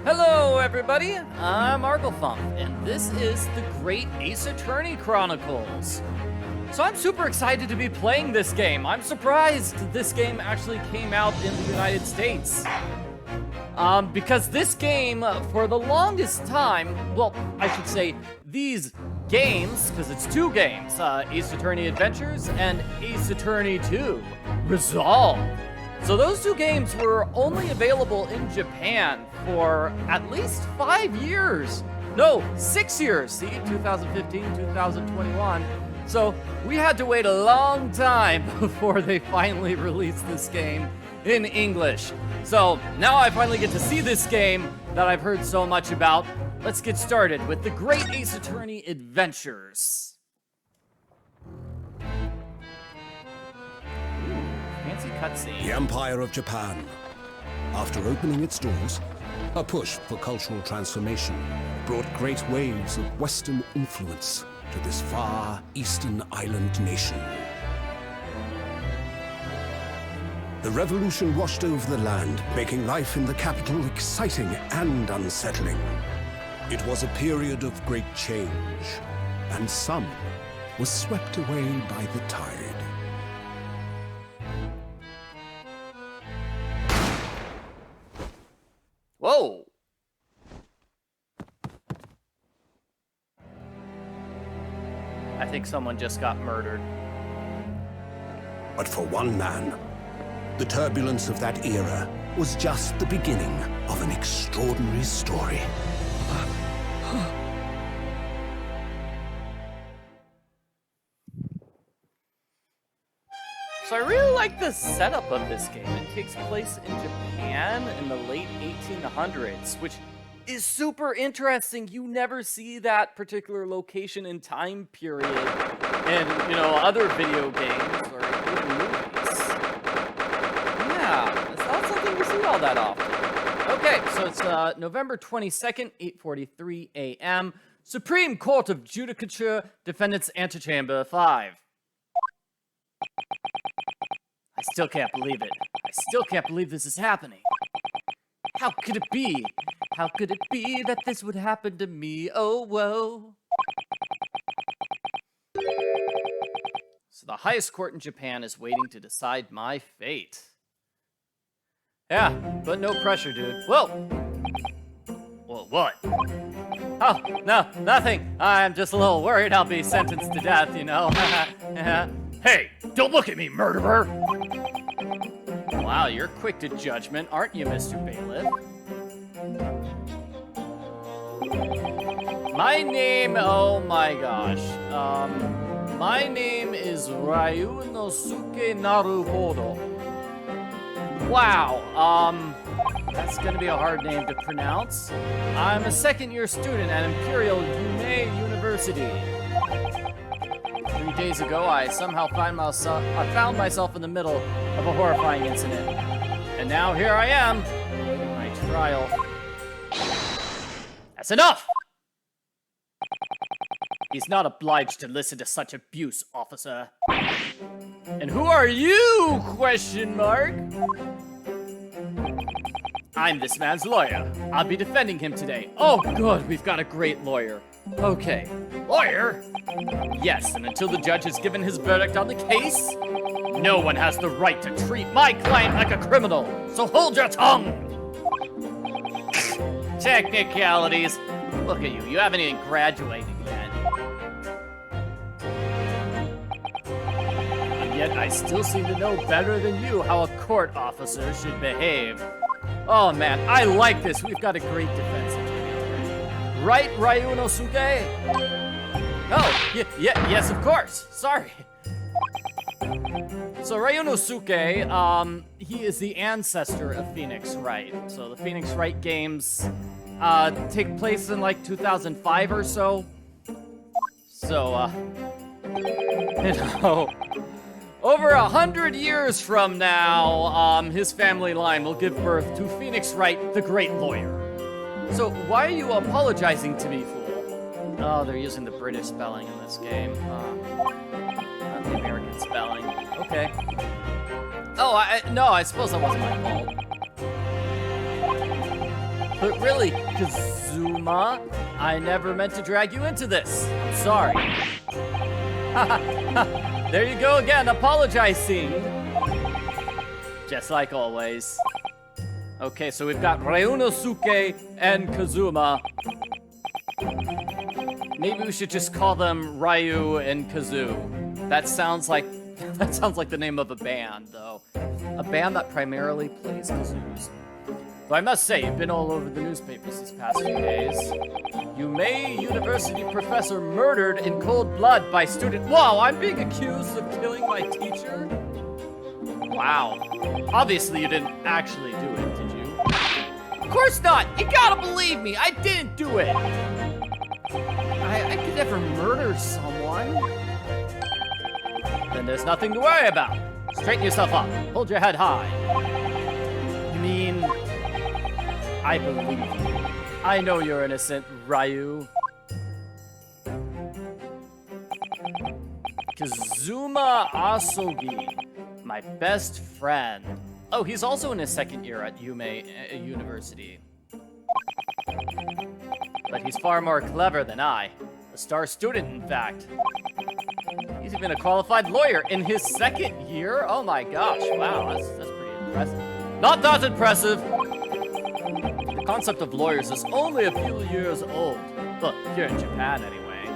Hello, everybody. I'm Arglefump, and this is the Great Ace Attorney Chronicles. So I'm super excited to be playing this game. I'm surprised this game actually came out in the United States. Because this game, for the longest time, well, I should say these games, because it's two games, Ace Attorney Adventures and Ace Attorney 2, Resolve. So those two games were only available in Japan for at least 5 years. No, 6 years. See, 2015, 2021. So we had to wait a long time before they finally released this game in English. So now I finally get to see this game that I've heard so much about. Let's get started with the Great Ace Attorney Adventures. Fancy cutscene. The Empire of Japan. After opening its doors, a push for cultural transformation brought great waves of Western influence to this far eastern island nation. The revolution washed over the land, making life in the capital exciting and unsettling. It was a period of great change, and some was swept away by the tide. Whoa! I think someone just got murdered. But for one man, the turbulence of that era was just the beginning of an extraordinary story. So I really like the setup of this game. It takes place in Japan in the late 1800s, which is super interesting. You never see that particular location and time period in, other video games or even movies. Yeah, it's not something we see all that often. Okay, so it's November 22nd, 8:43 a.m. Supreme Court of Judicature, Defendants Antechamber 5. I still can't believe it. I still can't believe this is happening. How could it be? How could it be that this would happen to me? Oh, whoa. So the highest court in Japan is waiting to decide my fate. Yeah, but no pressure, dude. Whoa! Well, what? Oh, no, nothing. I'm just a little worried I'll be sentenced to death, Yeah. Hey, don't look at me, murderer! Wow, you're quick to judgment, aren't you, Mr. Bailiff? My name, oh my gosh. My name is Ryunosuke Naruhodo. Wow, that's gonna be a hard name to pronounce. I'm a second-year student at Imperial Yume University. 3 days ago, I somehow found myself in the middle of a horrifying incident. And now here I am, my trial. That's enough! He's not obliged to listen to such abuse, officer. And who are you, question mark? I'm this man's lawyer. I'll be defending him today. Oh, good, we've got a great lawyer. Okay. Lawyer? Yes, and until the judge has given his verdict on the case, no one has the right to treat my client like a criminal. So hold your tongue! Technicalities. Look at you, you haven't even graduated yet. And yet I still seem to know better than you how a court officer should behave. Oh man, I like this. We've got a great defense attorney already. Right, Ryunosuke? Oh, yes, of course. Sorry. So Ryunosuke, he is the ancestor of Phoenix Wright. So the Phoenix Wright games take place in like 2005 or so. So, over 100 years from now, his family line will give birth to Phoenix Wright, the great lawyer. So why are you apologizing to me, fool? Oh, they're using the British spelling in this game. Not the American spelling. Okay. Oh, no, I suppose that wasn't my fault. But really, Kazuma, I never meant to drag you into this. I'm sorry. There you go again, apologizing. Just like always. Okay, so we've got Ryunosuke and Kazuma. Maybe we should just call them Ryu and Kazoo. That sounds like the name of a band, though. A band that primarily plays kazoos. Though I must say, you've been all over the newspapers these past few days. Yume University professor murdered in cold blood by student. Whoa, I'm being accused of killing my teacher? Wow. Obviously you didn't actually do it, did you? Of course not! You gotta believe me! I didn't do it! I could never murder someone. Then there's nothing to worry about. Straighten yourself up. Hold your head high. You mean... I believe you. I know you're innocent, Ryu. Kazuma Asogi, my best friend. Oh, he's also in his second year at Yume University. But he's far more clever than I. A star student, in fact. He's even a qualified lawyer in his second year? Oh my gosh, wow, that's pretty impressive. Not that impressive! The concept of lawyers is only a few years old. Look, here in Japan anyway.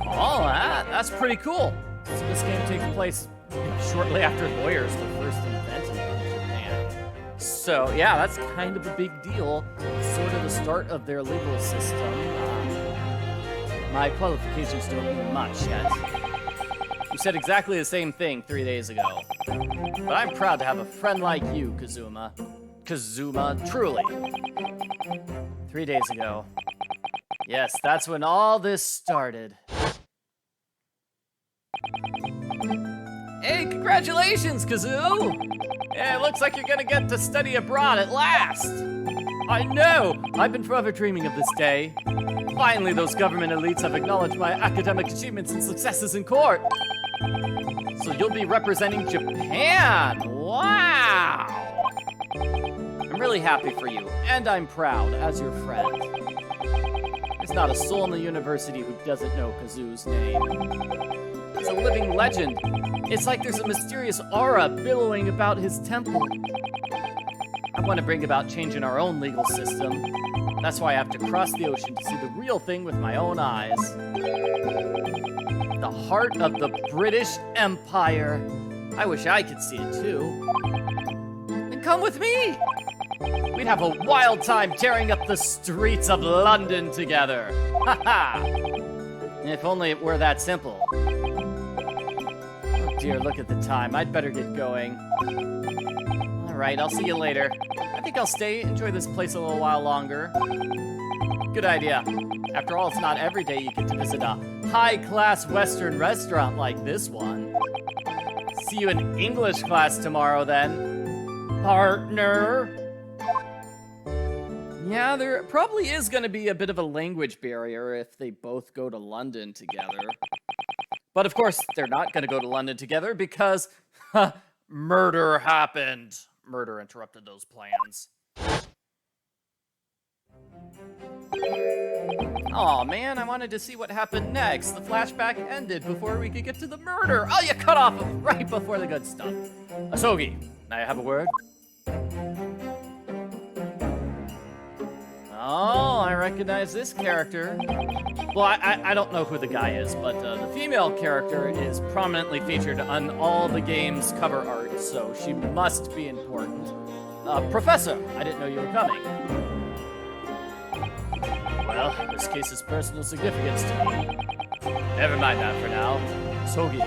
Oh, that's pretty cool. So this game takes place shortly after lawyers were first invented in Japan. So yeah, that's kind of a big deal. Sort of the start of their legal system. My qualifications don't mean much yet. You said exactly the same thing 3 days ago. But I'm proud to have a friend like you, Kazuma. Kazuma, truly. 3 days ago. Yes, that's when all this started. Hey, congratulations, Kazoo! Yeah, it looks like you're gonna get to study abroad at last! I know! I've been forever dreaming of this day. Finally, those government elites have acknowledged my academic achievements and successes in court. So you'll be representing Japan! Wow! I'm really happy for you, and I'm proud as your friend. There's not a soul in the university who doesn't know Kazoo's name. He's a living legend. It's like there's a mysterious aura billowing about his temple. I want to bring about change in our own legal system. That's why I have to cross the ocean to see the real thing with my own eyes. The heart of the British Empire. I wish I could see it too. Then come with me! We'd have a wild time tearing up the streets of London together. Ha ha! If only it were that simple. Oh dear, look at the time. I'd better get going. Alright, I'll see you later. I think I'll stay, enjoy this place a little while longer. Good idea. After all, it's not every day you get to visit a high-class Western restaurant like this one. See you in English class tomorrow, then. Partner! Yeah, there probably is going to be a bit of a language barrier if they both go to London together. But of course, they're not going to go to London together because murder happened. Murder interrupted those plans. Aw, man, I wanted to see what happened next. The flashback ended before we could get to the murder. Oh, you cut off right before the good stuff. Asogi, may I have a word? Oh, I recognize this character. Well, I don't know who the guy is, but the female character is prominently featured on all the game's cover art, so she must be important. Professor, I didn't know you were coming. Well, this case has personal significance to me. Never mind that for now. Sogi,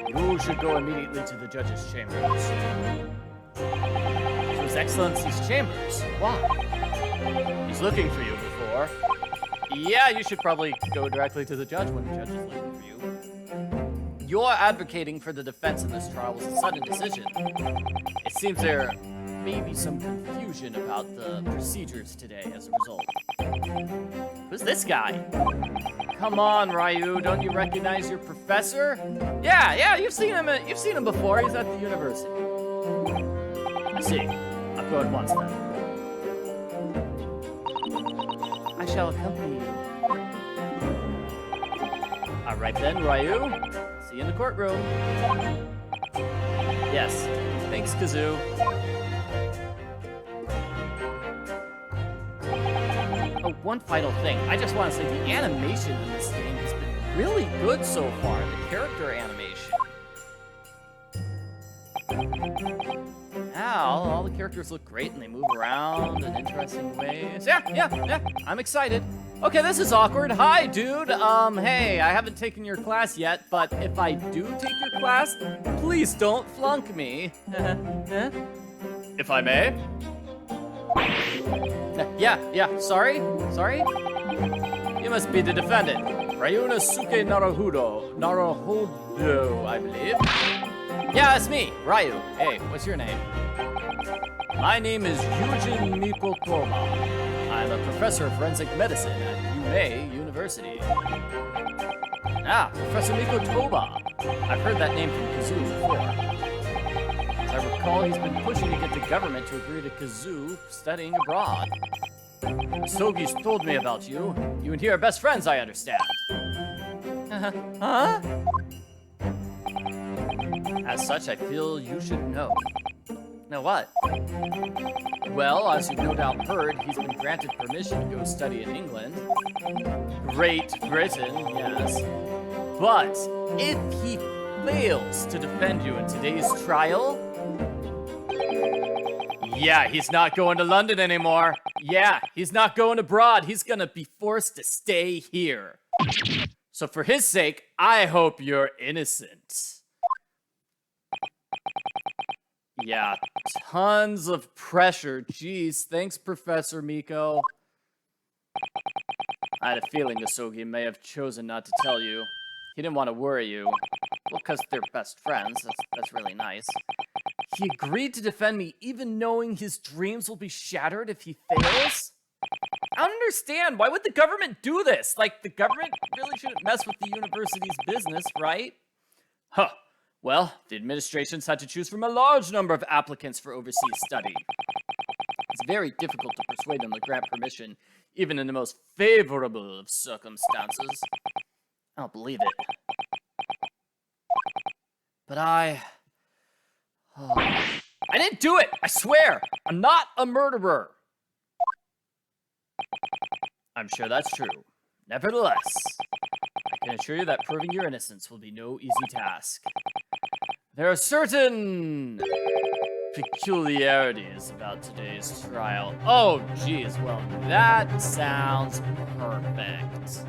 you should go immediately to the judge's chambers. To His Excellency's chambers? Why? He's looking for you before. Yeah, you should probably go directly to the judge when the judge is looking for you. Your advocating for the defense in this trial was a sudden decision. It seems there may be some confusion about the procedures today as a result. Who's this guy? Come on, Ryu, don't you recognize your professor? Yeah, you've seen him before. He's at the university. I see. I'll go at once then. I shall accompany you. All right then, Ryu. See you in the courtroom. Yes. Thanks, Kazoo. Oh, one final thing. I just want to say the animation in this game has been really good so far. The character animation. Yeah, all the characters look great and they move around in interesting ways. Yeah. I'm excited. Okay, this is awkward. Hi, dude. Hey, I haven't taken your class yet, but if I do take your class, please don't flunk me. If I may. Yeah, sorry? You must be the defendant. Ryunosuke Naruhodo, I believe. Yeah, it's me, Ryu. Hey, what's your name? My name is Mikotoba. I'm a professor of forensic medicine at University. Ah, Professor Mikotoba. I've heard that name from Kazoo before. As I recall, he's been pushing to get the government to agree to Kazoo studying abroad. Asogi's told me about you. You and he are best friends, I understand. Huh? As such, I feel you should know. Know what? Well, as you've no doubt heard, he's been granted permission to go study in England. Great Britain, yes. But if he fails to defend you in today's trial, yeah, he's not going to London anymore. Yeah, he's not going abroad. He's gonna be forced to stay here. So for his sake, I hope you're innocent. Yeah, tons of pressure. Jeez, thanks, Professor Miko. I had a feeling Asogi may have chosen not to tell you. He didn't want to worry you. Well, because they're best friends. That's really nice. He agreed to defend me even knowing his dreams will be shattered if he fails? I don't understand. Why would the government do this? Like, the government really shouldn't mess with the university's business, right? Huh. Well, the administration's had to choose from a large number of applicants for overseas study. It's very difficult to persuade them to grant permission, even in the most favorable of circumstances. I don't believe it. But I didn't do it! I swear! I'm not a murderer! I'm sure that's true. Nevertheless, I can assure you that proving your innocence will be no easy task. There are certain peculiarities about today's trial. Oh, geez, well, that sounds perfect.